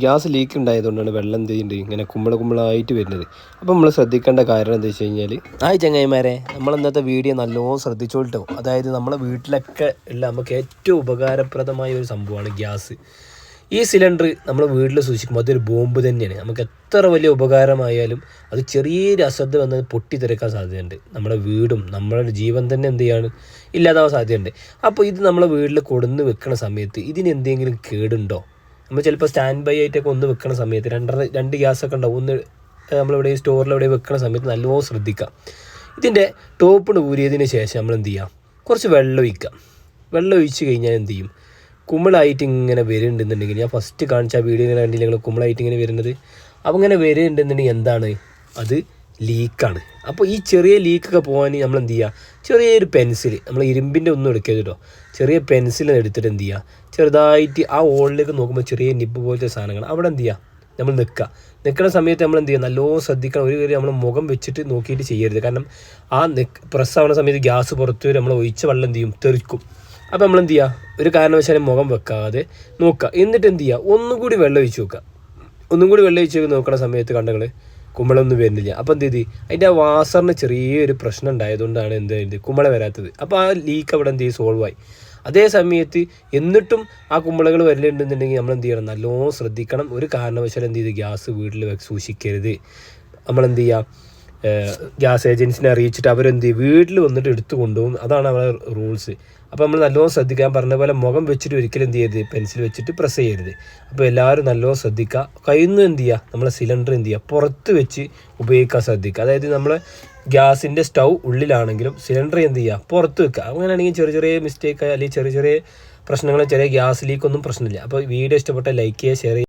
Gas leak ഉണ്ടായതുകൊണ്ടാണ് വെള്ളം എന്ത് ചെയ്യുന്നുണ്ട് ഇങ്ങനെ കുമ്പളായിട്ട് വരുന്നത്. അപ്പോൾ നമ്മൾ ശ്രദ്ധിക്കേണ്ട കാരണം എന്താ വെച്ച് കഴിഞ്ഞാൽ, ചങ്ങായിമാരെ, നമ്മൾ ഇന്നത്തെ വീഡിയോ നല്ലോണം ശ്രദ്ധിച്ചോട്ടോ. അതായത് നമ്മളെ വീട്ടിലൊക്കെ ഉള്ള നമുക്ക് ഏറ്റവും ഉപകാരപ്രദമായ ഒരു സംഭവമാണ് ഗ്യാസ്. ഈ സിലിണ്ടർ നമ്മൾ വീട്ടിൽ സൂക്ഷിക്കുമ്പോൾ അതൊരു ബോംബ് തന്നെയാണ്. നമുക്ക് എത്ര വലിയ ഉപകാരമായാലും അത് ചെറിയൊരു അശ്രദ്ധ വന്നാൽ പൊട്ടിത്തെറിക്കാൻ സാധ്യതയുണ്ട്. നമ്മുടെ വീടും നമ്മളുടെ ജീവൻ തന്നെ എന്ത് ചെയ്യാണ് ഇല്ലാതാവാൻ സാധ്യതയുണ്ട്. അപ്പോൾ ഇത് നമ്മളെ വീട്ടിൽ കൊടുന്ന് വെക്കുന്ന സമയത്ത് ഇതിന് എന്തെങ്കിലും കേടുണ്ടോ? നമ്മൾ ചിലപ്പോൾ സ്റ്റാൻഡ് ബൈ ആയിട്ടൊക്കെ ഒന്ന് വെക്കുന്ന സമയത്ത് രണ്ട് ഗ്യാസൊക്കെ ഉണ്ടാവും. ഒന്ന് നമ്മളെവിടെ സ്റ്റോറിലെവിടെ വെക്കുന്ന സമയത്ത് നല്ലോണം ശ്രദ്ധിക്കാം. ഇതിൻ്റെ ടോപ്പിന് ഊരിയതിന് ശേഷം നമ്മൾ എന്ത് ചെയ്യാം, കുറച്ച് വെള്ളം ഒഴിക്കാം. വെള്ളം ഒഴിച്ച് കഴിഞ്ഞാൽ എന്ത് ചെയ്യും, കുമ്പിളായിട്ട് ഇങ്ങനെ വരുന്നുണ്ടെന്നുണ്ടെങ്കിൽ, ഞാൻ ഫസ്റ്റ് കാണിച്ച വീഡിയോ ഇങ്ങനെ കണ്ടില്ല നിങ്ങൾ, കുമ്പിളായിട്ട് ഇങ്ങനെ വരുന്നത്. അപ്പോൾ ഇങ്ങനെ വരുന്നുണ്ടെന്നുണ്ടെങ്കിൽ എന്താണ്, അത് ലീക്കാണ്. അപ്പോൾ ഈ ചെറിയ ലീക്കൊക്കെ പോകാൻ നമ്മൾ എന്ത് ചെയ്യുക, ചെറിയൊരു പെൻസിൽ, നമ്മൾ ഇരുമ്പിൻ്റെ ഒന്നും എടുക്കരുത് കേട്ടോ, ചെറിയ പെൻസിൽ എടുത്തിട്ട് എന്ത് ചെയ്യുക, ചെറുതായിട്ട് ആ ഹോളിലേക്ക് നോക്കുമ്പോൾ ചെറിയ നിബ്ബ് പോലത്തെ സാധനങ്ങൾ അവിടെ എന്ത് ചെയ്യുക, നമ്മൾ നിൽക്കുന്ന സമയത്ത് നമ്മൾ എന്ത് ചെയ്യുക, നല്ലോണം ശ്രദ്ധിക്കണം. ഒരു നമ്മൾ മുഖം വെച്ചിട്ട് നോക്കിയിട്ട് ചെയ്യരുത്. കാരണം ആ പ്രസ് ആവുന്ന സമയത്ത് ഗ്യാസ് പുറത്ത് വരും, നമ്മൾ ഒഴിച്ച വെള്ളം എന്ത് ചെയ്യും, തെറിക്കും. അപ്പോൾ നമ്മൾ എന്ത് ചെയ്യുക, ഒരു കാരണവശാലും മുഖം വെക്കാതെ നോക്കുക. എന്നിട്ട് എന്ത് ചെയ്യുക, ഒന്നും കൂടി വെള്ളം ഒഴിച്ച് നോക്കുക. ഒന്നും കൂടി വെള്ളം ഒഴിച്ച് നോക്കുന്ന സമയത്ത് കണ്ടങ്ങൾ കുമ്പളൊന്നും വരുന്നില്ല. അപ്പോൾ എന്ത് ചെയ്ത്, അതിൻ്റെ ആ വാസറിന് ചെറിയൊരു പ്രശ്നം ഉണ്ടായതുകൊണ്ടാണ് എന്ത് ചെയ്ത് കുമ്പള വരാത്തത്. അപ്പോൾ ആ ലീക്ക് അവിടെ എന്ത് ചെയ്യും, സോൾവായി. അതേ സമയത്ത് എന്നിട്ടും ആ കുമ്പളകൾ വരലുണ്ടെന്നുണ്ടെങ്കിൽ നമ്മൾ എന്ത് ചെയ്യണം, നല്ലോണം ശ്രദ്ധിക്കണം. ഒരു കാരണവശാലും എന്ത് ചെയ്ത് ഗ്യാസ് വീട്ടിൽ സൂക്ഷിക്കരുത്. നമ്മളെന്ത് ചെയ്യുക, ഗ്യാസ് ഏജൻസിനെ അറിയിച്ചിട്ട് അവരെന്ത് ചെയ്യും, വീട്ടിൽ വന്നിട്ട് എടുത്തു കൊണ്ടുപോകും. അതാണ് അവരുടെ റൂൾസ്. അപ്പോൾ നമ്മൾ നല്ലോണം ശ്രദ്ധിക്കാൻ പറഞ്ഞ പോലെ മുഖം വെച്ചിട്ട് ഒരിക്കലും എന്ത് ചെയ്യരുത്, പെൻസിൽ വെച്ചിട്ട് പ്രസ് ചെയ്യരുത്. അപ്പോൾ എല്ലാവരും നല്ലോണം ശ്രദ്ധിക്കുക. കഴിയുന്ന എന്ത് ചെയ്യുക, നമ്മളെ സിലിണ്ടർ എന്ത് ചെയ്യുക, പുറത്ത് വെച്ച് ഉപയോഗിക്കാൻ ശ്രദ്ധിക്കുക. അതായത് നമ്മൾ ഗ്യാസിൻ്റെ സ്റ്റൗ ഉള്ളിലാണെങ്കിലും സിലിണ്ടർ എന്ത് ചെയ്യുക, പുറത്ത് വെക്കുക. അങ്ങനെയാണെങ്കിൽ ചെറിയ ചെറിയ മിസ്റ്റേക്ക് അല്ലെങ്കിൽ ചെറിയ ചെറിയ പ്രശ്നങ്ങൾ, ചെറിയ ഗ്യാസ് ലീക്കൊന്നും പ്രശ്നമില്ല. അപ്പോൾ വീഡിയോ ഇഷ്ടപ്പെട്ടാൽ ലൈക്ക് ചെയ്യുക, ഷെയർ ചെയ്യുക.